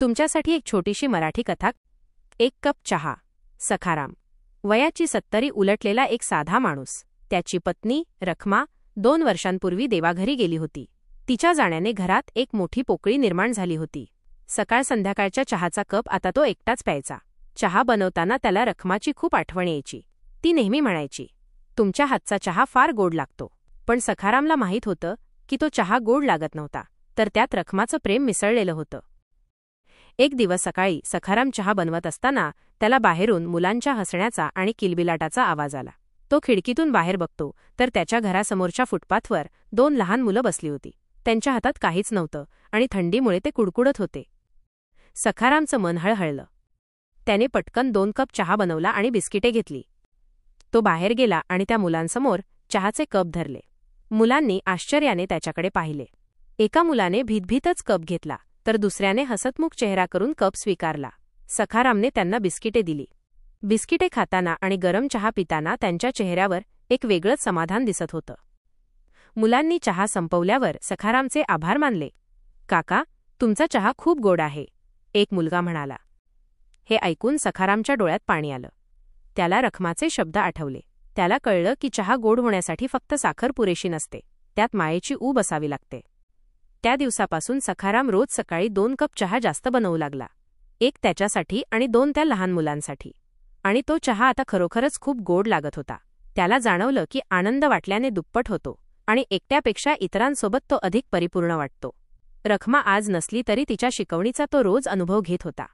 तुमच्यासाठी एक छोटीशी मराठी कथा. एक कप चहा. सखाराम. वयाची 70 उलटलेला एक साधा माणूस. त्याची पत्नी रखमा 2 वर्षांपूर्वी देवाघरी गेली होती. तिच्या जाण्याने घरात एक मोठी पोकळी निर्माण झाली होती. सकाळ संध्याकाळच्या चहाचा कप आता तो एकटाच प्यायचा. चहा बनवताना त्याला रखमाची खूप आठवण यायची. ती नेहमी म्हणायची, तुमच्या हातचा चहा फार गोड लागतो. पण सखारामला माहीत होतं की तो चहा गोड लागत नव्हता, तर त्यात रखमाचं प्रेम मिसळलेलं होतं. एक दिवस सकाळी सखाराम चहा बनवत असताना त्याला बाहेरून मुलांच्या हसण्याचा आणि किलबिलाटाचा आवाज आला. तो खिडकीतून बाहेर बघतो तर त्याच्या घरासमोरच्या फुटपाथवर 2 लहान मुलं बसली होती. त्यांच्या हातात काहीच नव्हतं आणि थंडीमुळे ते कुडकुडत होते. सखारामचं मन हळहळलं. त्याने पटकन 2 कप चहा बनवला आणि बिस्किटे घेतली. तो बाहेर गेला आणि त्या मुलांसमोर चहाचे कप धरले. मुलांनी आश्चर्याने त्याच्याकडे पाहिले. एका मुलाने भीतभीतच कप घेतला, तर दुसऱ्याने हसतमुख चेहरा करून कप स्वीकारला. सखारामने त्यांना बिस्किटे दिली. बिस्किटे खाताना आणि गरम चहा पिताना त्यांच्या चेहऱ्यावर एक वेगळंच समाधान दिसत होतं. मुलांनी चहा संपवल्यावर सखारामचे आभार मानले. काका, तुमचा चहा खूप गोड आहे, एक मुलगा म्हणाला. हे ऐकून सखारामच्या डोळ्यात पाणी आलं. त्याला रखमाचे शब्द आठवले. त्याला कळलं की चहा गोड होण्यासाठी फक्त साखर पुरेशी नसते, त्यात मायेची ऊब असावी लागते. त्या दिवसापासून सखाराम रोज सकाळी 2 कप चहा जास्त बनवू लागला. 1 त्याच्यासाठी आणि 2 त्या लहान मुलांसाठी. आणि तो चहा आता खरोखरच खूप गोड लागत होता. त्याला जाणवलं की आनंद वाटल्याने दुप्पट होतो आणि एकट्यापेक्षा इतरांसोबत तो अधिक परिपूर्ण वाटतो. रखमा आज नसली तरी तिच्या शिकवणीचा तो रोज अनुभव घेत होता.